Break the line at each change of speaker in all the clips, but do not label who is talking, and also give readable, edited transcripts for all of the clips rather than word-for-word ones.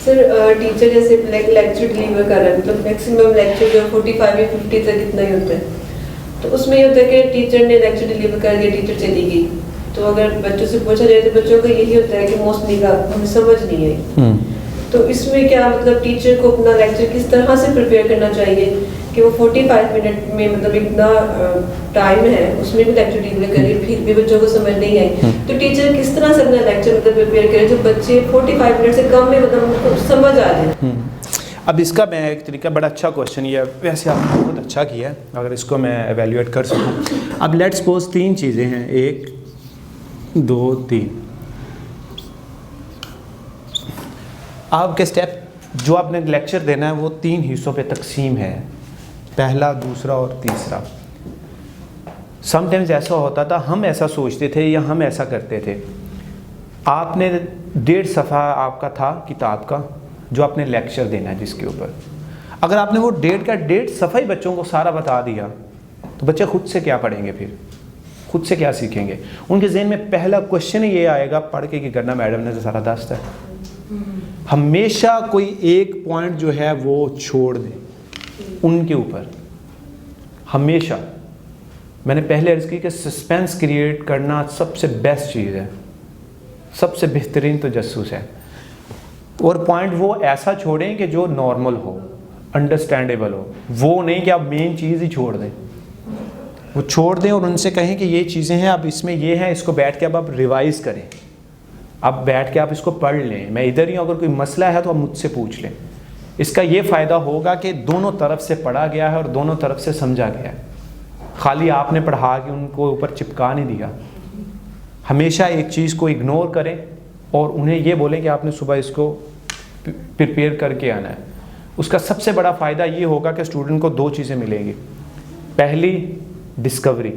Sir teacher जैसे lecture deliver कर रहे हैं, मतलब मैक्सिमम लेक्चर जो 45 या 50 तक इतना ही होता है, तो उसमें ये होता है कि टीचर ने लेक्चर डिलीवर कर दिया, टीचर चली गई, तो अगर बच्चों से पूछा जाए तो बच्चों का यही होता है कि मोस्टली का हमें समझ नहीं आई। तो इसमें क्या मतलब टीचर को अपना लेक्चर किस तरह से प्रिपेयर करना चाहिए कि वो 45 मिनट में मतलब इतना टाइम है उसमें भी लेक्चर डिलीवर करे, फिर भी बच्चों को समझ नहीं आई, तो टीचर किस तरह से अपना लेक्चर मतलब प्रिपेयर करे जो बच्चे 45 मिनट से कम में मतलब उनको समझ आ जाए।
अब इसका मैं एक तरीका, बड़ा अच्छा क्वेश्चन ये, वैसे आपने बहुत अच्छा किया है, अगर इसको मैं एवेल्यूएट कर सकूँ। अब लेट्स सपोज 3 चीज़ें हैं, 1 2 3। आपके स्टेप जो आपने लेक्चर देना है वो 3 हिस्सों पे तकसीम है, पहला, दूसरा और तीसरा। समटाइम्स ऐसा होता था, हम ऐसा सोचते थे या हम ऐसा करते थे, आपने 1.5 सफ़ा आपका था किताब का जो आपने लेक्चर देना है जिसके ऊपर, अगर आपने वो 1.5 सफ़ा ही बच्चों को सारा बता दिया तो बच्चे खुद से क्या पढ़ेंगे, फिर खुद से क्या सीखेंगे? उनके जहन में पहला क्वेश्चन ये आएगा, पढ़ के कि करना, मैडम ने तो सारा दस्ता है। हमेशा कोई एक पॉइंट जो है वो छोड़ दें उनके ऊपर, हमेशा। मैंने पहले अर्ज़ की कि सस्पेंस क्रिएट करना सबसे बेस्ट चीज़ है, सबसे बेहतरीन तो जासूस है। और पॉइंट वो ऐसा छोड़ें कि जो नॉर्मल हो, अंडरस्टैंडेबल हो, वो नहीं कि आप मेन चीज़ ही छोड़ दें। वो छोड़ दें और उनसे कहें कि ये चीज़ें हैं, अब इसमें ये है, इसको बैठ के अब आप रिवाइज़ करें, अब बैठ के आप इसको पढ़ लें, मैं इधर ही हूँ, अगर कोई मसला है तो आप मुझसे पूछ लें। इसका ये फ़ायदा होगा कि दोनों तरफ से पढ़ा गया है और दोनों तरफ से समझा गया है, खाली आपने पढ़ा के उनको ऊपर चिपका नहीं दिया। हमेशा एक चीज़ को इग्नोर करें और उन्हें ये बोलें कि आपने सुबह इसको प्रिपेयर करके आना है। उसका सबसे बड़ा फ़ायदा ये होगा कि स्टूडेंट को 2 चीज़ें मिलेंगी। पहली, डिस्कवरी,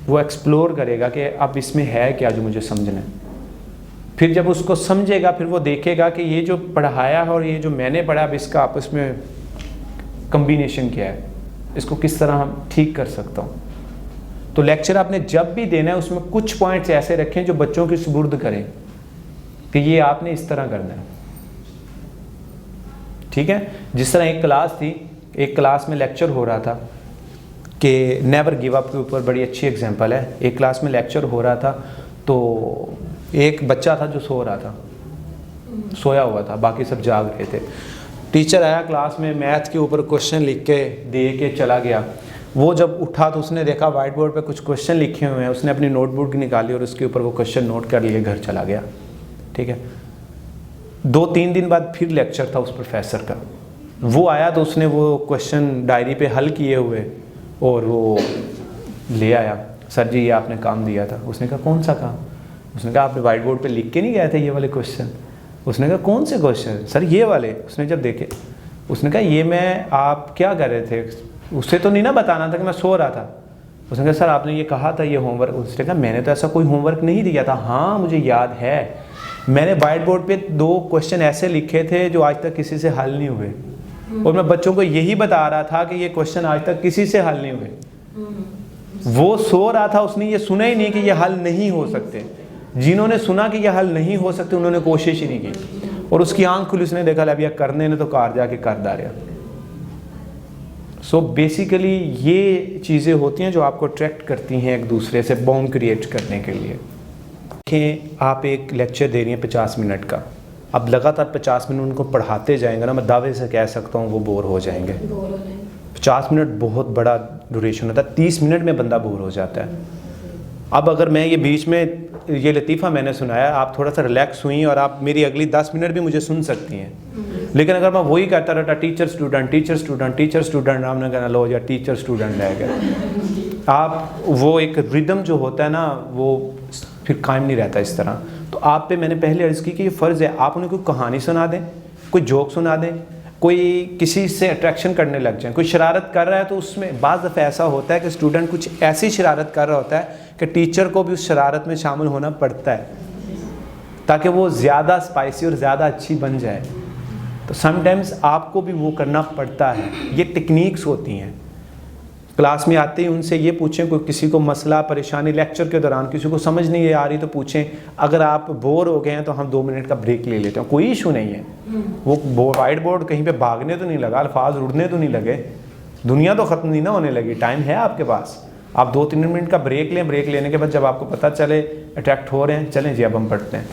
वो एक्सप्लोर करेगा कि अब इसमें है क्या जो मुझे समझना है। फिर जब उसको समझेगा, फिर वो देखेगा कि ये जो पढ़ाया है और ये जो मैंने पढ़ा, अब इसका आपस में कम्बिनेशन क्या है, इसको किस तरह हम ठीक कर सकता हूँ। तो लेक्चर आपने जब भी देना है उसमें कुछ पॉइंट्स ऐसे रखें जो बच्चों की सुपुर्द करें कि ये आपने इस तरह करना है, ठीक है। जिस तरह एक क्लास थी, एक क्लास में लेक्चर हो रहा था कि नेवर गिव अप के ऊपर, बड़ी अच्छी एग्जांपल है। एक क्लास में लेक्चर हो रहा था तो एक बच्चा था जो सो रहा था, सोया हुआ था, बाकी सब जाग रहे थे। टीचर आया क्लास में, मैथ के ऊपर क्वेश्चन लिख के दे के चला गया। वो जब उठा तो उसने देखा वाइट बोर्ड पे कुछ क्वेश्चन लिखे हुए हैं, उसने अपनी नोटबुक निकाली और उसके ऊपर वो क्वेश्चन नोट कर लिए, घर चला गया, ठीक है। 2-3 दिन बाद फिर लेक्चर था उस प्रोफेसर का, वो आया तो उसने वो क्वेश्चन डायरी पे हल किए हुए और वो ले आया, सर जी ये आपने काम दिया था। उसने कहा कौन सा काम? उसने कहा आपने वाइट बोर्ड पे लिख के नहीं गए थे ये वाले क्वेश्चन? उसने कहा कौन से क्वेश्चन? सर ये वाले। उसने जब देखे, उसने कहा ये मैं, आप क्या कर रहे थे? उससे तो नहीं ना बताना था कि मैं सो रहा था। उसने कहा सर आपने ये कहा था ये होमवर्क। उसने कहा मैंने तो ऐसा कोई होमवर्क नहीं दिया था। हाँ मुझे याद है, मैंने वाइट बोर्ड पे 2 क्वेश्चन ऐसे लिखे थे जो आज तक किसी से हल नहीं हुए, और मैं बच्चों को यही बता रहा था कि ये क्वेश्चन आज तक किसी से हल नहीं हुए। वो सो रहा था, उसने ये सुना ही नहीं कि ये हल नहीं हो सकते। जिन्होंने सुना कि ये हल नहीं हो सकते उन्होंने कोशिश ही नहीं की, और उसकी आंख खुली, उसने देखा अब करने ने तो कार जाके कर डाला। सो बेसिकली ये चीज़ें होती हैं जो आपको अट्रैक्ट करती हैं एक दूसरे से, बॉन्ड क्रिएट करने के लिए। देखें आप एक लेक्चर दे रही हैं 50 मिनट का, अब लगातार 50 मिनट उनको पढ़ाते जाएंगे ना, मैं दावे से कह सकता हूँ वो बोर हो जाएंगे। 50 मिनट बहुत बड़ा ड्यूरेशन होता है, 30 मिनट में बंदा बोर हो जाता है। अब अगर मैं ये बीच में ये लतीफ़ा मैंने सुनाया, आप थोड़ा सा रिलैक्स हुई और आप मेरी अगली 10 मिनट भी मुझे सुन सकती हैं। लेकिन अगर मैं वही करता रहता teacher student teacher student teacher student, आपने कहना लो या टीचर स्टूडेंट रह गया। आप वो एक रिदम जो होता है ना वो फिर कायम नहीं रहता इस तरह। तो आप पे मैंने पहले अर्ज़ की कि ये फ़र्ज़ है, आप उन्हें कोई कहानी सुना दें, कोई जोक सुना दें, कोई किसी से अट्रैक्शन करने लग जाए। कोई शरारत कर रहा है तो उसमें बाज़ दफ़ा ऐसा होता है कि स्टूडेंट कुछ ऐसी शरारत कर रहा होता है कि टीचर को भी उस शरारत में शामिल होना पड़ता है ताकि वो ज़्यादा स्पाइसी और ज़्यादा अच्छी बन जाए। तो समटाइम्स आपको भी वो करना पड़ता है, ये टेक्निक्स होती हैं। क्लास में आते ही उनसे ये पूछें, कोई किसी को मसला परेशानी लेक्चर के दौरान किसी को समझ नहीं आ रही तो पूछें। अगर आप बोर हो गए हैं तो हम 2 मिनट का ब्रेक ले लेते हैं, कोई इशू नहीं है। वो वाइट बोर्ड कहीं पे भागने तो नहीं लगा, अल्फाज उड़ने तो नहीं लगे, दुनिया तो ख़त्म नहीं ना होने लगी, टाइम है आपके पास। आप 2-3 मिनट का ब्रेक लें, ब्रेक लेने के बाद जब आपको पता चले अट्रैक्ट हो रहे हैं, चलें जी अब हम पढ़ते हैं।